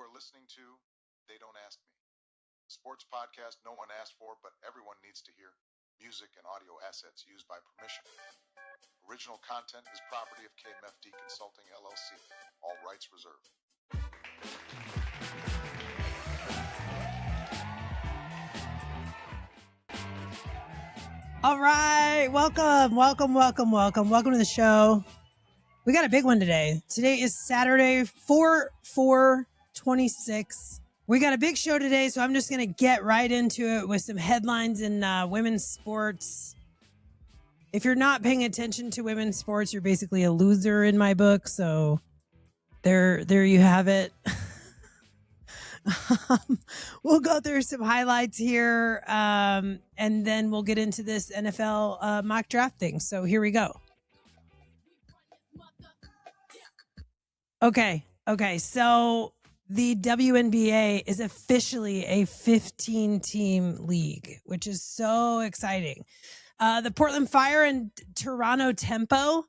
are listening to They Don't Ask Me, a sports podcast no one asked for, but everyone needs to hear. Music and audio assets used by permission. Original content is property of KMFD Consulting, LLC. All rights reserved. All right. Welcome to the show. We got a big one today. Today is Saturday, 4/4/26. We got a big show today, so I'm just going to get right into it with some headlines in women's sports. If you're not paying attention to women's sports, you're basically a loser in my book. So there you have it. We'll go through some highlights here, and then we'll get into this NFL mock draft thing. So here we go. Okay. So the WNBA is officially a 15-team league, which is so exciting. The Portland Fire and Toronto Tempo,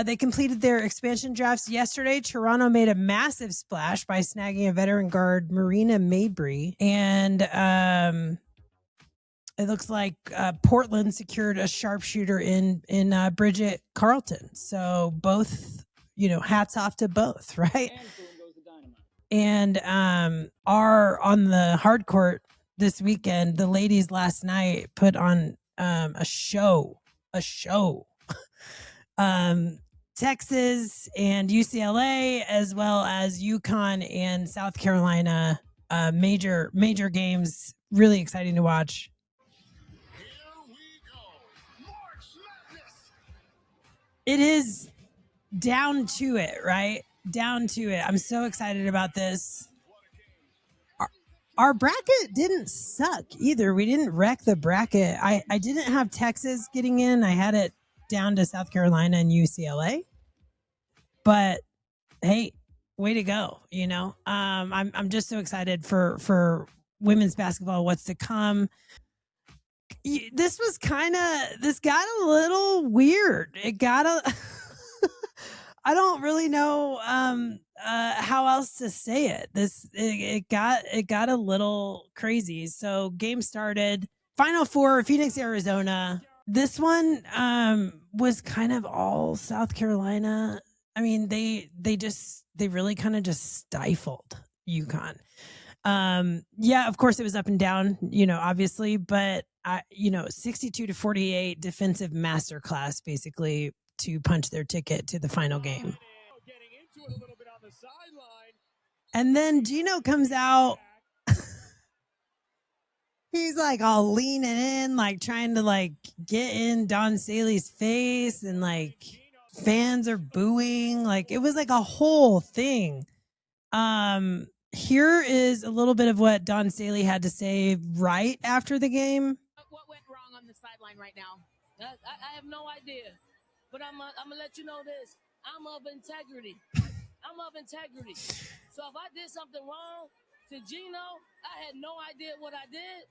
they completed their expansion drafts yesterday. Toronto made a massive splash by snagging a veteran guard, Marina Mabry. And it looks like Portland secured a sharpshooter in Bridget Carlton. So both, hats off to both, right? And are on the hard court this weekend. The ladies last night put on a show. Texas and UCLA, as well as UConn and South Carolina, major games. Really exciting to watch. Here we go. March Madness. It is down to it, right? Down to it. I'm so excited about this. Our bracket didn't suck either. We didn't wreck the bracket. I didn't have Texas getting in. I had it down to South Carolina and UCLA. But hey, way to go. I'm just so excited for women's basketball, what's to come. This got a little weird. I don't really know how else to say it. It got a little crazy. So game started. Final four, Phoenix, Arizona. This one was kind of all South Carolina. I mean, they really kind of just stifled UConn. Yeah, of course it was up and down, obviously, but 62-48 defensive masterclass, basically, to punch their ticket to the final game. And then Gino comes out. He's like all leaning in, like trying to like get in Don Saley's face, and like fans are booing. Like it was like a whole thing. Here is a little bit of what Don Saley had to say right after the game. What went wrong on the sideline right now? I have no idea, but I'm gonna let you know this. I'm of integrity. So if I did something wrong to Gino, I had no idea what I did.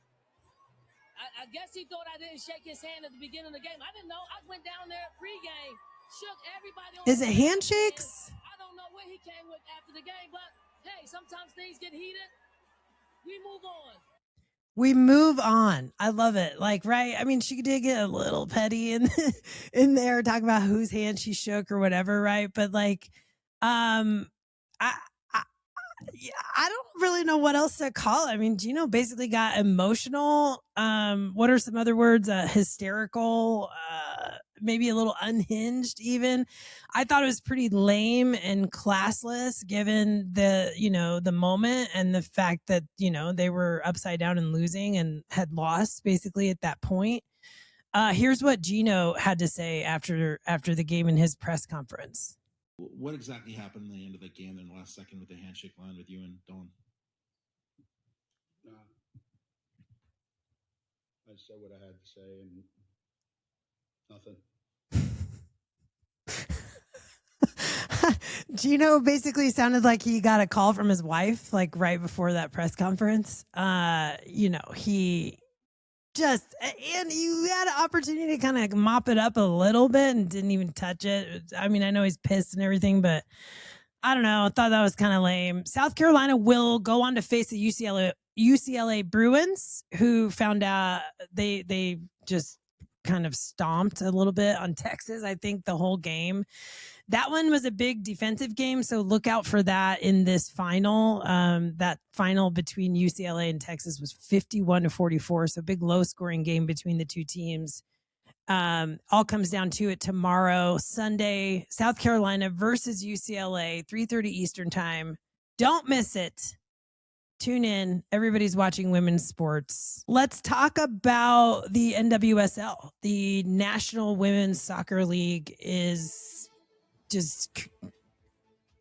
I guess he thought I didn't shake his hand at the beginning of the game. I didn't know. I went down there pregame, shook everybody. Is it handshakes? I don't know what he came with after the game, but hey, sometimes things get heated. We move on. I love it. Like, right? I mean, she did get a little petty in there, talking about whose hand she shook or whatever, right? But like, I don't really know what else to call it. I mean, Gino basically got emotional. What are some other words? Hysterical, maybe a little unhinged even. I thought it was pretty lame and classless given the moment and the fact that, they were upside down and losing and had lost basically at that point. Here's what Gino had to say after the game in his press conference. What exactly happened in the end of the game in the last second with the handshake line with you and Dawn? I said what I had to say and nothing. Gino basically sounded like he got a call from his wife, like right before that press conference. He just, and you had an opportunity to kind of mop it up a little bit and didn't even touch it. I mean, I know he's pissed and everything, but I don't know. I thought that was kind of lame. South Carolina will go on to face the UCLA Bruins, who found out they just kind of stomped a little bit on Texas, I think, the whole game. That one was a big defensive game, so look out for that in this final. That final between UCLA and Texas was 51-44, so big low-scoring game between the two teams. All comes down to it tomorrow, Sunday, South Carolina versus UCLA, 3:30 Eastern time. Don't miss it. Tune in. Everybody's watching women's sports. Let's talk about the NWSL. The National Women's Soccer League is just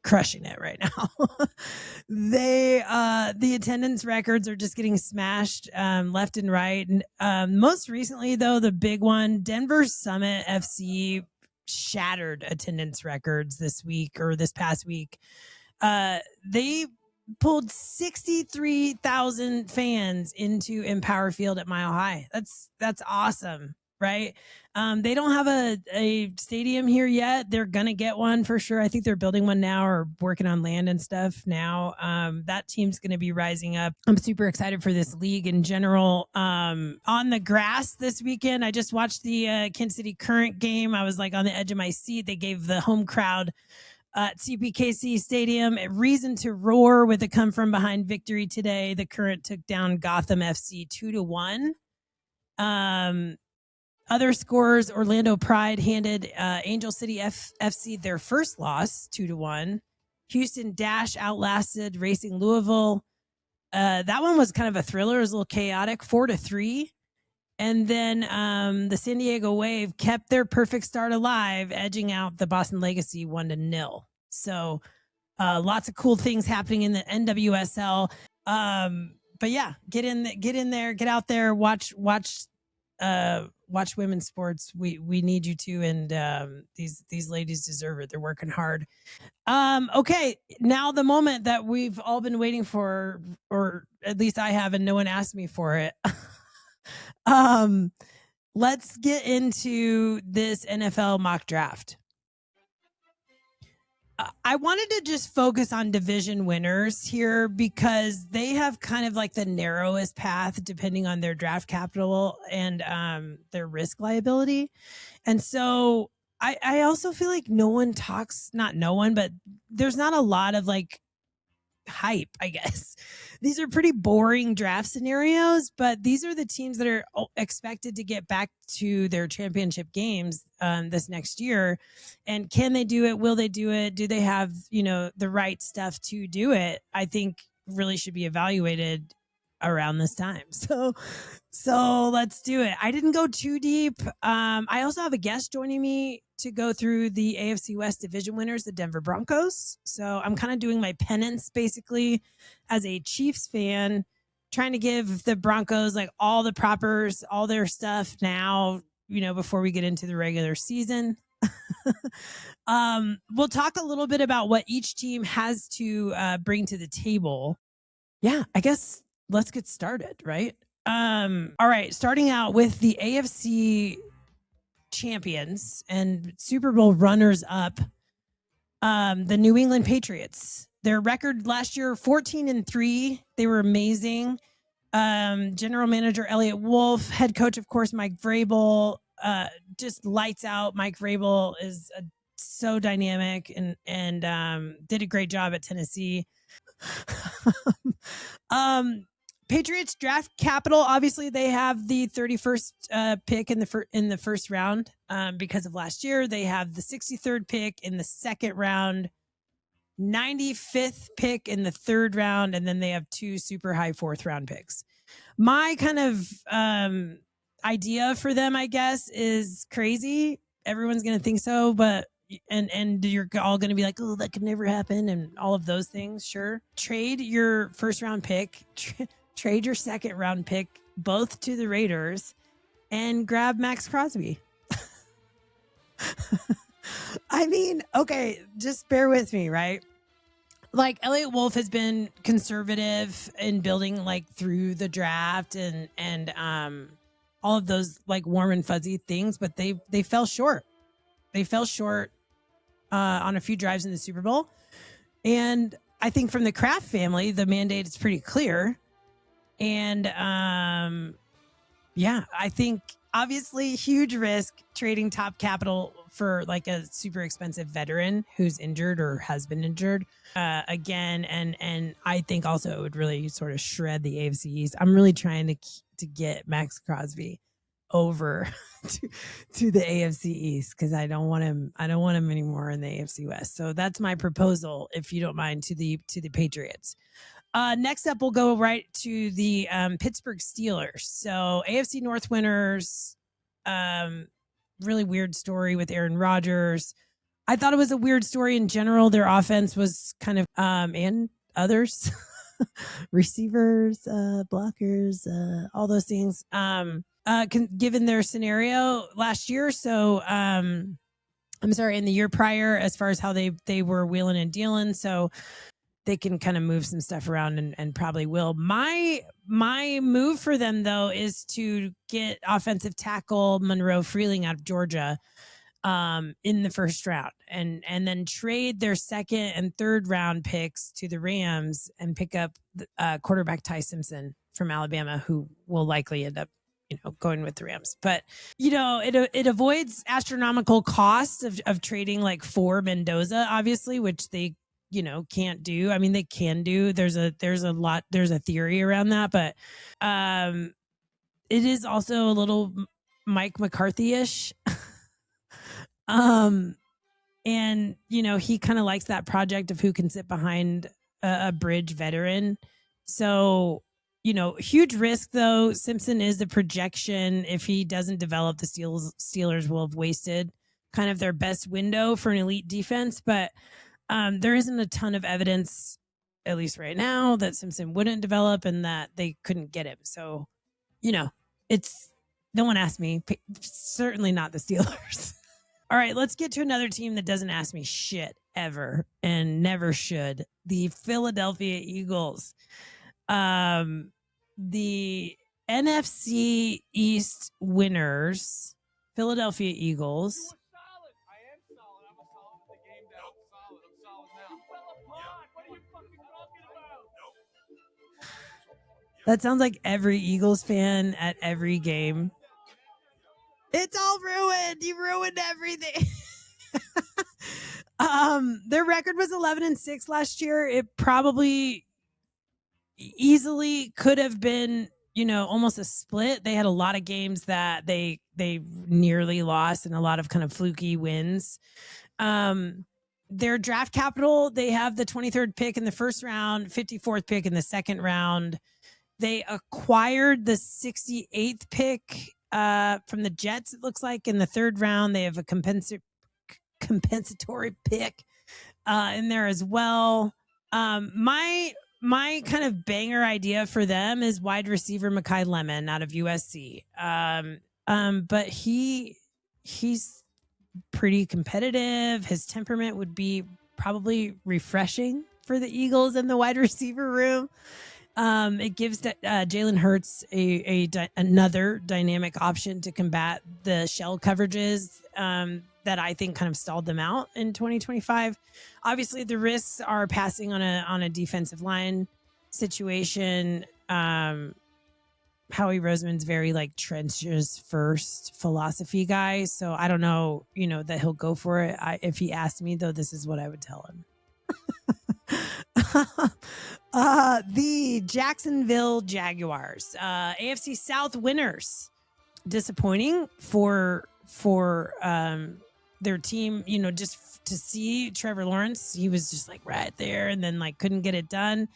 crushing it right now. The attendance records are just getting smashed left and right. And most recently, though, the big one, Denver Summit FC shattered attendance records this past week. They pulled 63,000 fans into Empower Field at Mile High. That's awesome, right? They don't have a stadium here yet. They're going to get one for sure. I think they're building one now or working on land and stuff now. That team's going to be rising up. I'm super excited for this league in general. On the grass this weekend, I just watched the Kansas City Current game. I was like on the edge of my seat. They gave the home crowd at CPKC Stadium a reason to roar with a come from behind victory today. The Current took down Gotham FC 2-1. Other scores, Orlando Pride handed Angel City FC their first loss, 2-1. Houston Dash outlasted Racing Louisville. That one was kind of a thriller. It was a little chaotic, 4-3. And then the San Diego Wave kept their perfect start alive, edging out the Boston Legacy 1-0. So lots of cool things happening in the NWSL. But yeah, get in there, get out there, watch women's sports. We need you to, and these ladies deserve it. They're working hard. Okay, now the moment that we've all been waiting for, or at least I have, and no one asked me for it. Let's get into this NFL mock draft. I wanted to just focus on division winners here because they have kind of like the narrowest path depending on their draft capital and their risk liability. And so I also feel like but there's not a lot of like hype, I guess. These are pretty boring draft scenarios, but these are the teams that are expected to get back to their championship games this next year. And can they do it? Will they do it? Do they have, the right stuff to do it? I think really should be evaluated around this time. So let's do it. I didn't go too deep. I also have a guest joining me to go through the AFC West division winners, the Denver Broncos. So I'm kind of doing my penance basically as a Chiefs fan, trying to give the Broncos like all the propers, all their stuff now, before we get into the regular season. We'll talk a little bit about what each team has to bring to the table. Yeah, I guess let's get started, right? All right, starting out with the AFC champions and Super Bowl runners up, the New England Patriots. Their record last year, 14-3. They were amazing. General manager Eliot Wolf, head coach, of course, Mike Vrabel, just lights out. Mike Vrabel is so dynamic and did a great job at Tennessee. Patriots draft capital. Obviously, they have the 31st pick in the first round because of last year. They have the 63rd pick in the second round, 95th pick in the third round, and then they have two super high fourth round picks. My kind of idea for them, I guess, is crazy. Everyone's going to think so, but and you're all going to be like, oh, that could never happen, and all of those things. Sure. Trade your first round pick. Trade your second round pick, both to the Raiders, and grab Max Crosby. I mean, okay, just bear with me, right? Like Eliot Wolf has been conservative in building like through the draft and all of those like warm and fuzzy things, but they fell short. They fell short on a few drives in the Super Bowl. And I think from the Kraft family, the mandate is pretty clear. And yeah, I think obviously huge risk trading top capital for like a super expensive veteran who's injured or has been injured again. And I think also it would really sort of shred the AFC East. I'm really trying to get Max Crosby over to the AFC East because I don't want him anymore in the AFC West. So that's my proposal, if you don't mind, to the Patriots. Next up, we'll go right to the Pittsburgh Steelers. So AFC North winners, really weird story with Aaron Rodgers. I thought it was a weird story in general. Their offense was kind of, and others, receivers, blockers, all those things, given their scenario last year. So, I'm sorry, in the year prior, as far as how they were wheeling and dealing. So, they can kind of move some stuff around and probably will. My move for them, though, is to get offensive tackle Monroe Freeling out of Georgia in the first round and then trade their second and third round picks to the Rams and pick up quarterback Ty Simpson from Alabama, who will likely end up going with the Rams. But, it avoids astronomical costs of trading like for Mendoza, obviously, which they can't do. I mean, they can do. There's a theory around that, but it is also a little Mike McCarthy-ish. And he kind of likes that project of who can sit behind a bridge veteran. So, huge risk though. Simpson is the projection. If he doesn't develop, the Steelers will have wasted kind of their best window for an elite defense, but there isn't a ton of evidence, at least right now, that Simpson wouldn't develop and that they couldn't get him. So, it's no one asked me. Certainly not the Steelers. All right, let's get to another team that doesn't ask me shit ever and never should. The Philadelphia Eagles. The NFC East winners, Philadelphia Eagles. That sounds like every Eagles fan at every game. It's all ruined. You ruined everything. Their record was 11-6 last year. It probably easily could have been, almost a split. They had a lot of games that they nearly lost and a lot of kind of fluky wins. Their draft capital, they have the 23rd pick in the first round, 54th pick in the second round. They acquired the 68th pick from the Jets, it looks like, in the third round. They have a compensatory pick in there as well. My kind of banger idea for them is wide receiver Mekhi Lemon out of USC. But he's pretty competitive. His temperament would be probably refreshing for the Eagles in the wide receiver room. It gives Jalen Hurts another dynamic option to combat the shell coverages that I think kind of stalled them out in 2025. Obviously, the risks are passing on a defensive line situation. Howie Roseman's very like trenches first philosophy guy, so I don't know, that he'll go for it. If he asked me, though, this is what I would tell him. The Jacksonville Jaguars, AFC South winners. Disappointing for their team, just to see Trevor Lawrence. He was just like right there and then like couldn't get it done.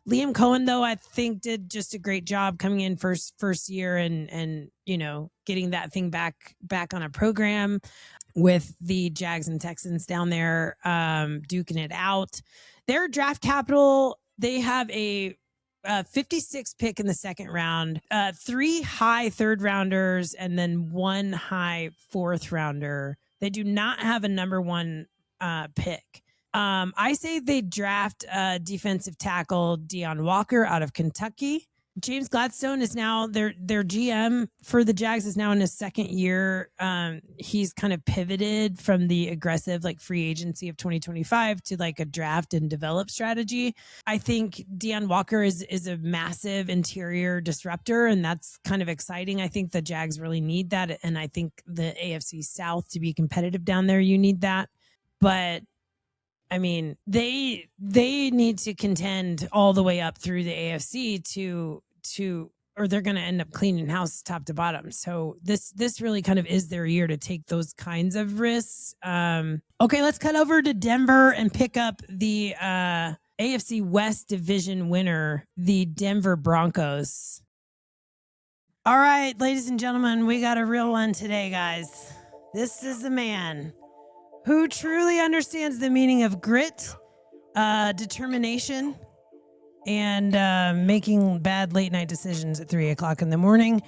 Liam Cohen, though, I think did just a great job coming in first year and getting that thing back on a program with the Jags and Texans down there, duking it out. Their draft capital, they have a 56 pick in the second round, 3 high third rounders, and then 1 high fourth rounder. They do not have a number 1 pick. I say they draft defensive tackle Deion Walker out of Kentucky. James Gladstone is now their GM for the Jags is now in his second year. He's kind of pivoted from the aggressive like free agency of 2025 to like a draft and develop strategy. I think Deion Walker is a massive interior disruptor, and that's kind of exciting. I think the Jags really need that, and I think the AFC South to be competitive down there, you need that. But I mean, they need to contend all the way up through the AFC to or they're going to end up cleaning house top to bottom. So this really kind of is their year to take those kinds of risks. Okay, let's cut over to Denver and pick up the AFC West division winner, the Denver Broncos. All right, ladies and gentlemen, we got a real one today, guys. This is the man who truly understands the meaning of grit, determination, and making bad late night decisions at 3 o'clock in the morning.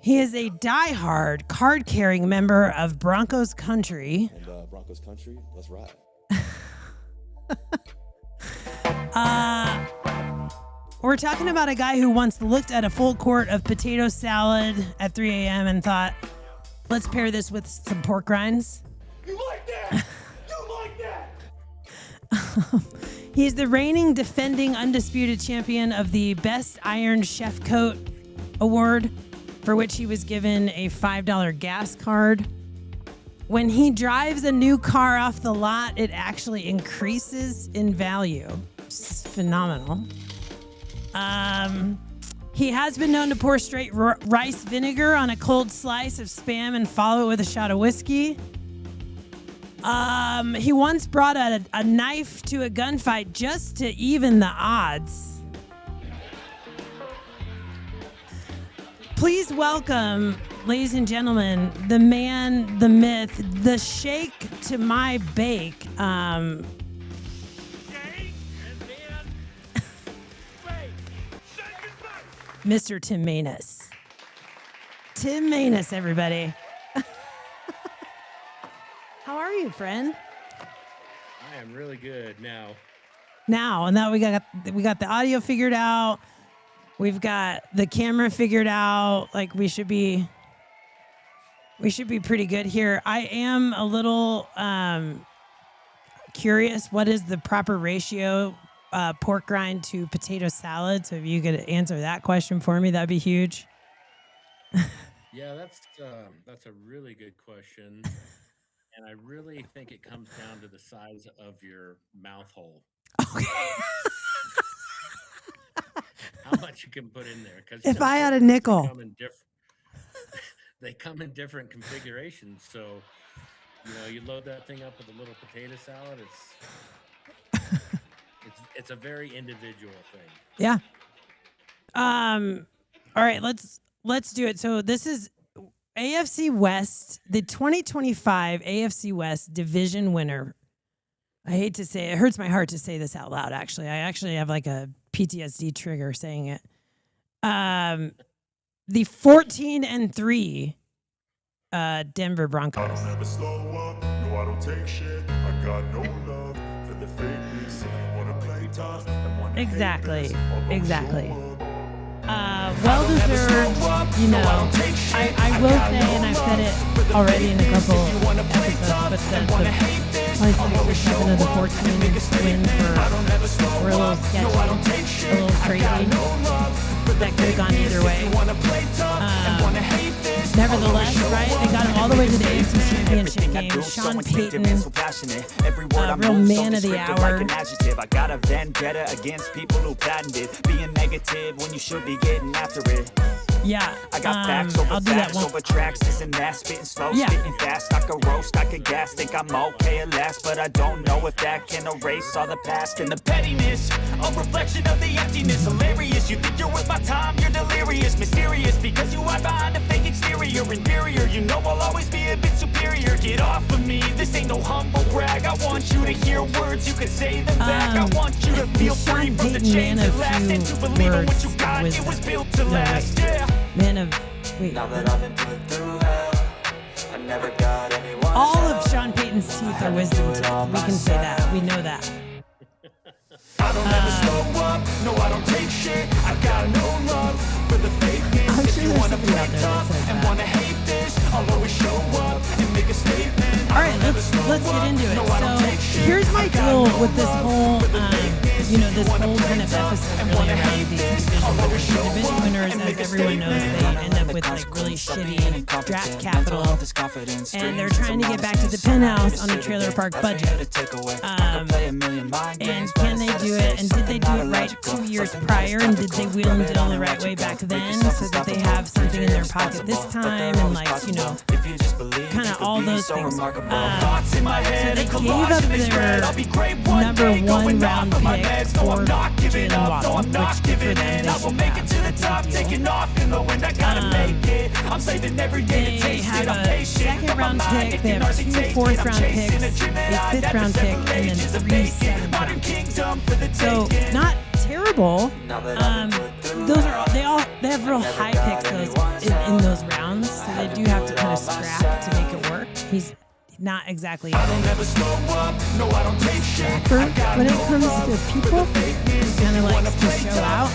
He is a diehard card-carrying member of Broncos Country. And Broncos Country, let's ride. We're talking about a guy who once looked at a full quart of potato salad at 3 a.m. and thought, let's pair this with some pork rinds. You like that? You like that? He's the reigning, defending, undisputed champion of the Best Iron Chef Coat Award, for which he was given a $5 gas card. When he drives a new car off the lot, it actually increases in value. It's phenomenal. He has been known to pour straight rice vinegar on a cold slice of Spam and follow it with a shot of whiskey. He once brought a knife to a gunfight just to even the odds. Please welcome, ladies and gentlemen, the man, the myth, the shake to my bake. Shake and then wait. Shake it back. Mr. Tim Manus. Tim Manus, everybody. How are you, friend? I am really good now. Now we got the audio figured out. We've got the camera figured out. Like we should be pretty good here. I am a little curious. What is the proper ratio pork rind to potato salad? So if you could answer that question for me, that'd be huge. Yeah, that's a really good question. And I really think it comes down to the size of your mouth hole. Okay. How much you can put in there. Because If I had a nickel. They come in different configurations. So, you load that thing up with a little potato salad. It's a very individual thing. Yeah. All right, let's do it. So this is AFC West, the 2025 AFC West division winner. I hate to say it hurts my heart to say this out loud, actually. I actually have like a PTSD trigger saying it. The 14-3 Denver Broncos. I don't ever slow up. No, I don't take shit. I got no love for the fakeness. If you wanna play tough and wanna Exactly. hate this, I'll go Exactly. show up. Well deserved, I will say, and I've said it already in a couple episodes, but the 27 of the 14 wins were a little sketchy, a little crazy. That could have gone either way. Nevertheless, right, they got him all the way to the AFC Championship game. Sean Payton, real man of the hour. I got a vendetta against people who patented being negative when you should be getting after it. Yeah, I got facts over I'll do that facts one. over tracks, this and that, spitting slow, Yeah. spitting fast. I could roast, I could gas, think I'm okay at last, but I don't know if that can erase all the past and the pettiness. A reflection of the emptiness, hilarious. You think you're worth my time, you're delirious, mysterious, because you hide behind a fake exterior, inferior. You know I'll always be a bit superior. Get off of me, this ain't no humble brag. I want you to hear words, you can say them back. I want you to feel free from the chains that last, and to believe in what you got. It was built to last. Yeah. Man of, wait. Now that I've been put through hell, I never got anyone. All of Sean Payton's teeth are wisdom teeth. We can say that. We know that. I don't ever slow up. No, I don't take shit. I got no love somebody out there that says and that. wanna hate this, I'll always show up and make a statement. All right, let's get into it. So here's my deal with this whole, this whole kind of episode really around these division winners. The division winners, as everyone knows, they end up with like really shitty draft capital, and they're trying to get back to the penthouse on a trailer park budget. And can they do it? And did they do it right 2 years prior? And did they wheel and deal the right way back then, so that they have something in their pocket this time? And kind of all those things. So they gave up their number 1 round pick for Jalen Waddle, which good for them. They should have. They have a second round pick. They have 2 fourth round picks, a 5th round pick, and then 3 7th round picks. So not terrible. They have real high picks in those rounds, so they do have to kind of scrap to make it work. He's not exactly a scrapper when it comes to people. He kind of likes to show out.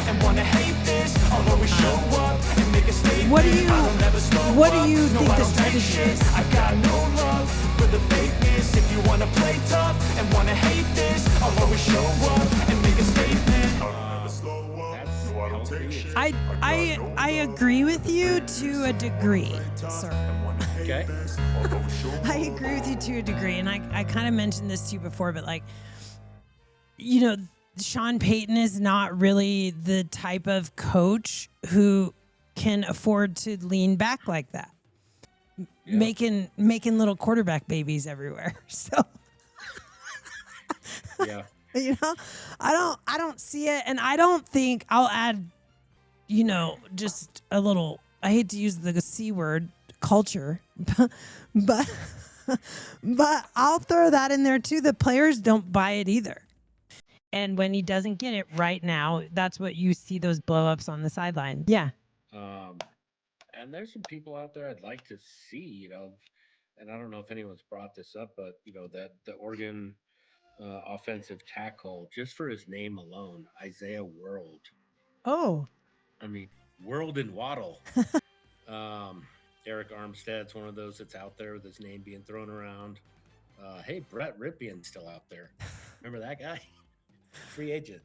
What do you think the strategy is? I've got no love for the fakeness. If you wanna play tough and wanna hate this, I'll always show up and make a statement. I agree with you to a degree, sir. Okay. I agree with you to a degree, and I kind of mentioned this to you before, but Sean Payton is not really the type of coach who can afford to lean back like that, making little quarterback babies everywhere. So, yeah, I don't see it, and I don't think I'll add, just a little. I hate to use the C word, culture, but I'll throw that in there too. The players don't buy it either. And when he doesn't get it right now, that's what you see, those blow-ups on the sideline. Yeah. And there's some people out there I'd like to see, and I don't know if anyone's brought this up, but that the Oregon offensive tackle, just for his name alone, Isaiah World. Oh. I mean, World and Waddle. Eric Armstead's one of those that's out there with his name being thrown around. Hey, Brett Rippion's still out there. Remember that guy? Free agent.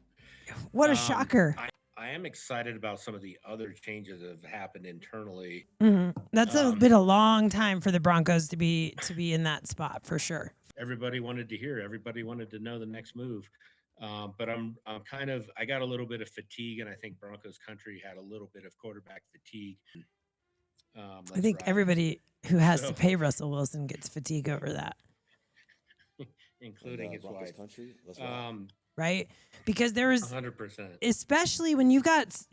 What a shocker. I am excited about some of the other changes that have happened internally. Mm-hmm. That's been a long time for the Broncos to be in that spot for sure. Everybody wanted to hear. Everybody wanted to know the next move. But I got a little bit of fatigue, and I think Broncos country had a little bit of quarterback fatigue. I think everybody who has to pay Russell Wilson gets fatigue over that, including his wife. Country, right? Because there is 100%, especially when you guys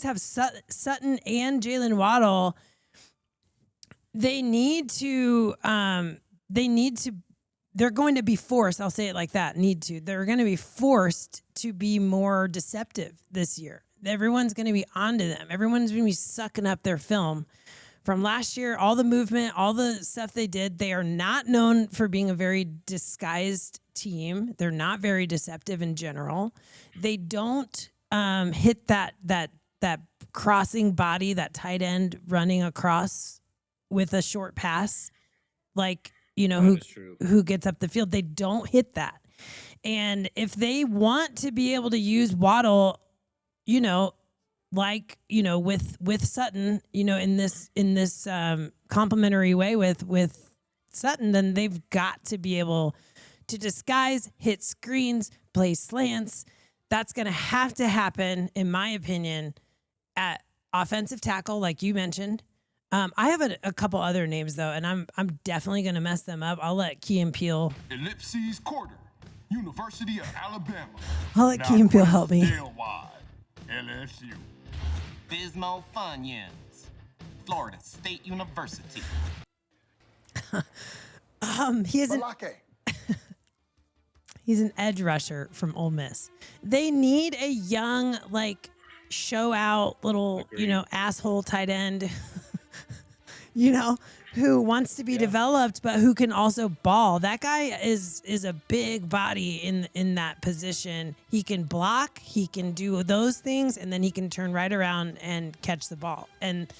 have Sutton and Jalen Waddle. They're going to be forced. I'll say it like that. They're going to be forced to be more deceptive this year. Everyone's going to be onto them. Everyone's going to be sucking up their film from last year, all the movement, all the stuff they did. They are not known for being a very disguised team. They're not very deceptive in general. They don't hit that crossing body, that tight end running across with a short pass, who gets up the field. They don't hit that. And if they want to be able to use Waddle, with Sutton, in this complimentary way with Sutton, then they've got to be able to disguise, hit screens, play slants. That's going to have to happen, in my opinion, at offensive tackle, like you mentioned. I have a couple other names though, and I'm definitely going to mess them up. I'll let Key and Peele. Ellipses quarter, University of Alabama. I'll let Key and Peele help me. LSU. Bismo Funyuns, Florida State University. He's an edge rusher from Ole Miss. They need a young, show out little, asshole tight end, who wants to be developed, but who can also ball. That guy is a big body in that position. He can block, he can do those things, and then he can turn right around and catch the ball. And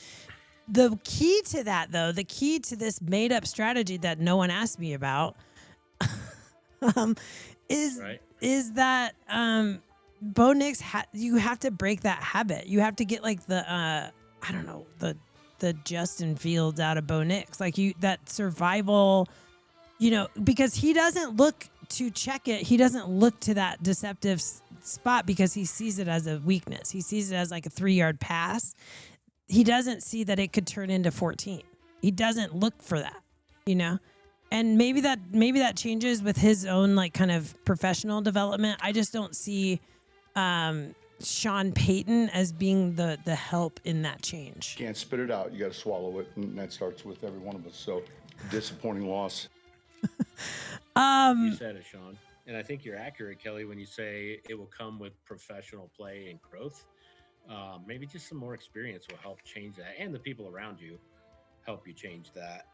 the key to that, though, the key to this made up strategy that no one asked me about is that Bo Nix, you have to break that habit. You have to get like the Justin Fields out of Bo Nix, like that survival, because he doesn't look to check it. He doesn't look to that deceptive spot because he sees it as a weakness. He sees it as like a 3-yard pass. He doesn't see that it could turn into 14. He doesn't look for that, and maybe that changes with his own like kind of professional development. I just don't see Sean Payton as being the help in that change. Can't spit it out. You got to swallow it, and that starts with every one of us. So, disappointing loss. You said it, Sean, and I think you're accurate, Kelly, when you say it will come with professional play and growth. Maybe just some more experience will help change that, and the people around you help you change that.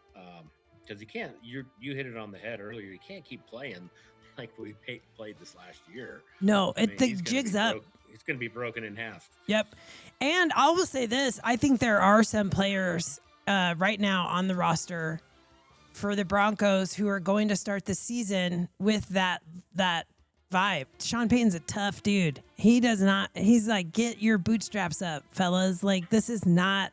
Because you can't. You hit it on the head earlier. You can't keep playing like we played this last year. No, the jig's up. It's going to be broken in half. Yep. And I will say this. I think there are some players right now on the roster for the Broncos who are going to start the season with that vibe. Sean Payton's a tough dude. He's like, get your bootstraps up, fellas. Like, he's not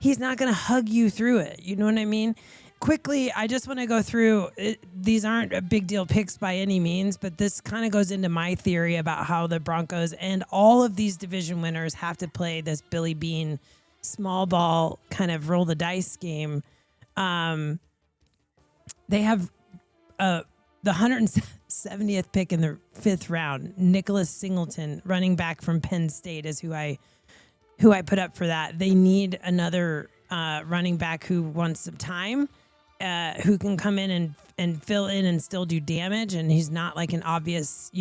going to hug you through it. You know what I mean? Quickly, I just want to go through it. These aren't a big deal picks by any means, but this kind of goes into my theory about how the Broncos and all of these division winners have to play this Billy Bean small ball kind of roll the dice game. They have the 170th pick in the 5th round. Nicholas Singleton, running back from Penn State, is who I put up for that. They need another running back who wants some time. Who can come in and fill in and still do damage, and he's not like an obvious,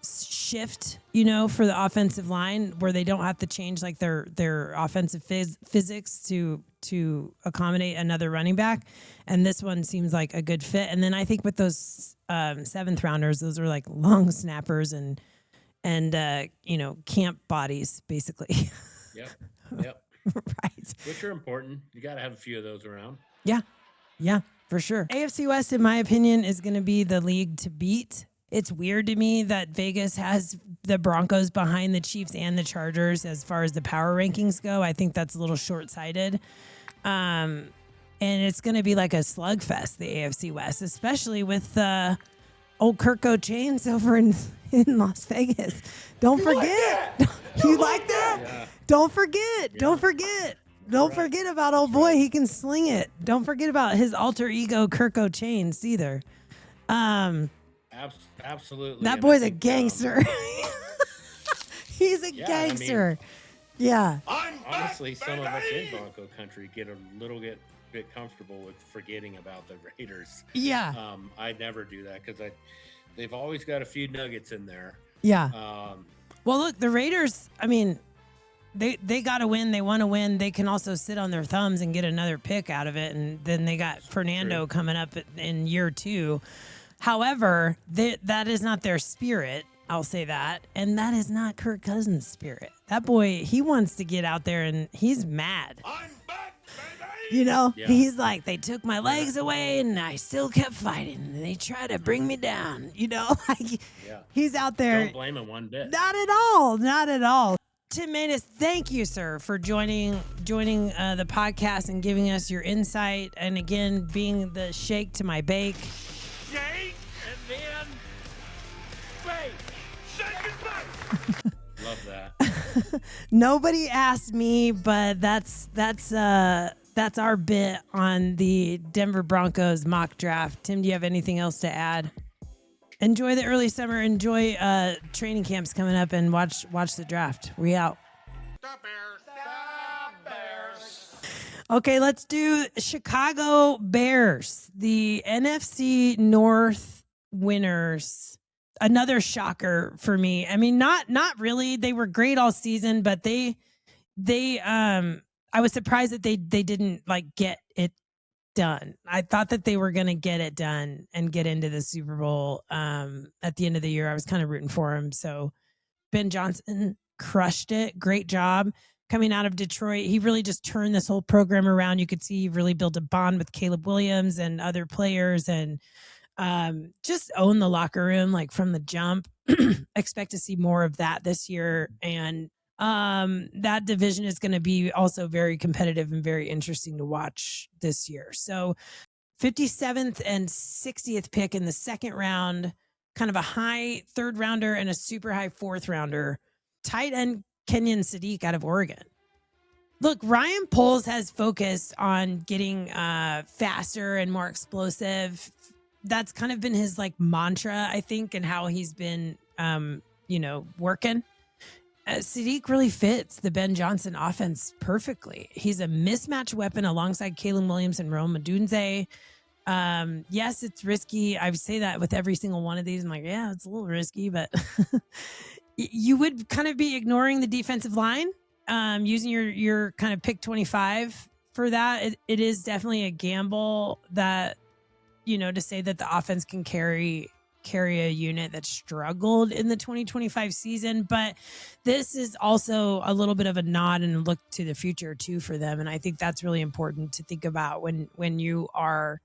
shift, for the offensive line where they don't have to change like their offensive physics to accommodate another running back. And this one seems like a good fit. And then I think with those 7th rounders, those are like long snappers and camp bodies basically. Yep. Right. Which are important. You got to have a few of those around. Yeah, for sure. AFC West, in my opinion, is going to be the league to beat. It's weird to me that Vegas has the Broncos behind the Chiefs and the Chargers as far as the power rankings go. I think that's a little short-sighted. And it's going to be like a slugfest, the AFC West, especially with old Kirko Chains over in Las Vegas. Don't forget. You like that? Yeah. Don't forget. Yeah. Don't forget. Don't forget about old boy. He can sling it. Don't forget about his alter ego, Kirko Chains, either. Absolutely. That boy's a gangster. He's a gangster. Honestly, some of us in Bronco country get a little bit comfortable with forgetting about the Raiders. Yeah. I never do that because they've always got a few nuggets in there. Yeah. Well, look, the Raiders, they got to win. They want to win. They can also sit on their thumbs and get another pick out of it. And then they got Fernando coming up in year 2. However, that is not their spirit. I'll say that. And that is not Kirk Cousins' spirit. That boy, he wants to get out there and he's mad. I'm back, baby! He's like, they took my legs away and I still kept fighting. And they tried to bring me down. He's out there. Don't blame him one bit. Not at all. Not at all. Tim Maness, thank you, sir, for joining the podcast and giving us your insight. And again, being the shake to my bake. Shake and then bake. Shake and bake. Love that. Nobody asked me, but that's our bit on the Denver Broncos mock draft. Tim, do you have anything else to add? Enjoy the early summer. Enjoy training camps coming up, and watch the draft. We out. Stop Bears. Stop Bears. Okay, let's do Chicago Bears, the NFC North winners. Another shocker for me. Not really. They were great all season, but they I was surprised that they didn't get it done. I thought that they were going to get it done and get into the Super Bowl at the end of the year. I was kind of rooting for him. So Ben Johnson crushed it. Great job coming out of Detroit. He really just turned this whole program around. You could see he really built a bond with Caleb Williams and other players, and just own the locker room like from the jump. Expect to see more of that this year. And that division is going to be also very competitive and very interesting to watch this year. So 57th and 60th pick in the second round, kind of a high third rounder and a super high fourth rounder, tight end Kenyon Sadiq out of Oregon. Look, Ryan Poles has focused on getting faster and more explosive. That's kind of been his like mantra, I think, and how he's been, working. Sadiq really fits the Ben Johnson offense perfectly. He's a mismatch weapon alongside Kalen Williams and Rome Odunze. Yes, it's risky. I say that with every single one of these. I'm like, yeah, it's a little risky, but you would kind of be ignoring the defensive line, using your kind of pick 25 for that. It is definitely a gamble that, to say that the offense can carry a unit that struggled in the 2025 season. But this is also a little bit of a nod and a look to the future too for them. And I think that's really important to think about when you are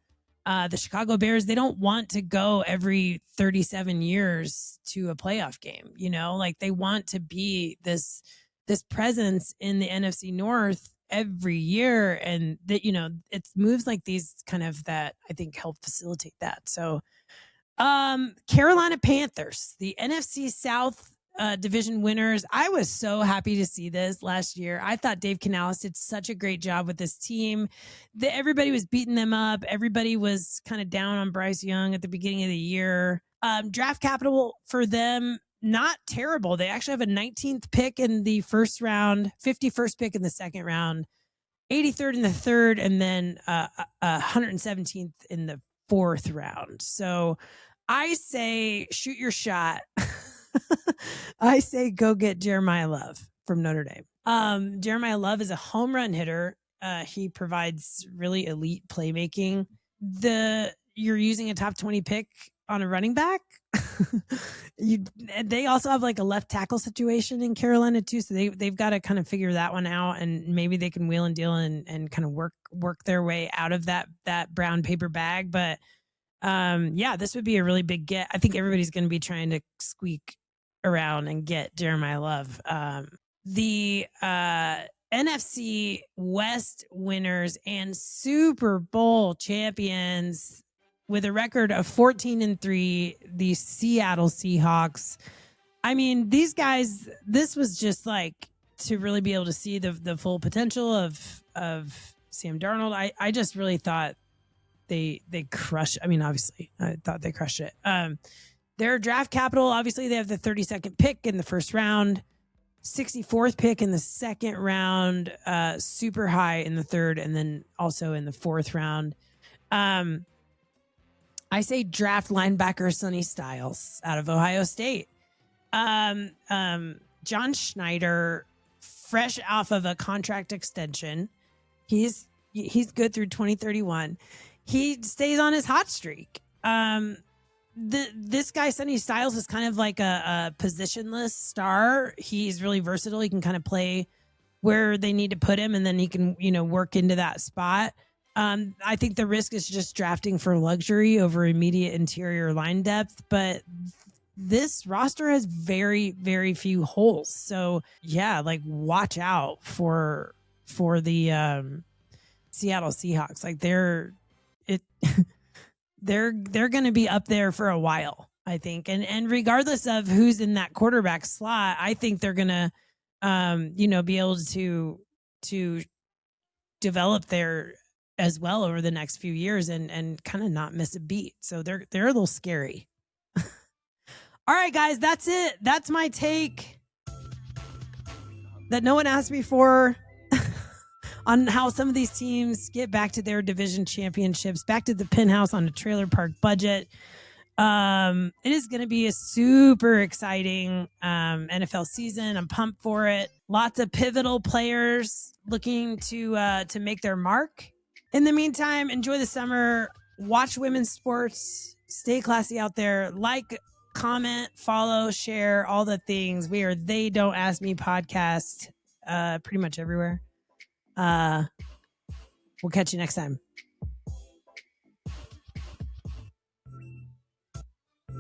the Chicago Bears. They don't want to go every 37 years to a playoff game, like they want to be this presence in the NFC North every year. And that, it's moves like these kind of that I think help facilitate that. So Carolina Panthers, the NFC South division winners. I was so happy to see this last year. I thought Dave Canales did such a great job with this team. Everybody was beating them up. Everybody was kind of down on Bryce Young at the beginning of the year. Draft capital for them, not terrible. They actually have a 19th pick in the first round, 51st pick in the second round, 83rd in the third, and then 117th in the fourth round. So I say shoot your shot. I say go get Jeremiah Love from Notre Dame. Jeremiah Love is a home run hitter. He provides really elite playmaking. You're using a top 20 pick on a running back. They also have like a left tackle situation in Carolina too, so they've got to kind of figure that one out, and maybe they can wheel and deal and kind of work their way out of that brown paper bag. But this would be a really big get. I think everybody's going to be trying to squeak around and get Jeremiah Love. The NFC West winners and Super Bowl champions with a record of 14-3, the Seattle Seahawks. I mean, these guys, this was just like to really be able to see the full potential of Sam Darnold. I just really thought they crushed. I mean, obviously, I thought they crushed it. Their draft capital, obviously, they have the 32nd pick in the first round, 64th pick in the second round, super high in the third, and then also in the fourth round. I say draft linebacker Sonny Styles out of Ohio State. John Schneider, fresh off of a contract extension. He's good through 2031. He stays on his hot streak. This guy, Sonny Styles, is kind of like a positionless star. He's really versatile. He can kind of play where they need to put him, and then he can, work into that spot. I think the risk is just drafting for luxury over immediate interior line depth, but this roster has very, very few holes. So yeah, like watch out for the Seattle Seahawks. Like they're going to be up there for a while, I think. And regardless of who's in that quarterback slot, I think they're going to, be able to develop their as well over the next few years and kind of not miss a beat. So they're a little scary. All right, guys, that's it. That's my take that no one asked me for on how some of these teams get back to their division championships, back to the penthouse on a trailer park budget. It is going to be a super exciting NFL season. I'm pumped for it. Lots of pivotal players looking to make their mark In the meantime, enjoy the summer. Watch women's sports. Stay classy out there. Like, comment, follow, share, all the things. We are They Don't Ask Me podcast pretty much everywhere. We'll catch you next time.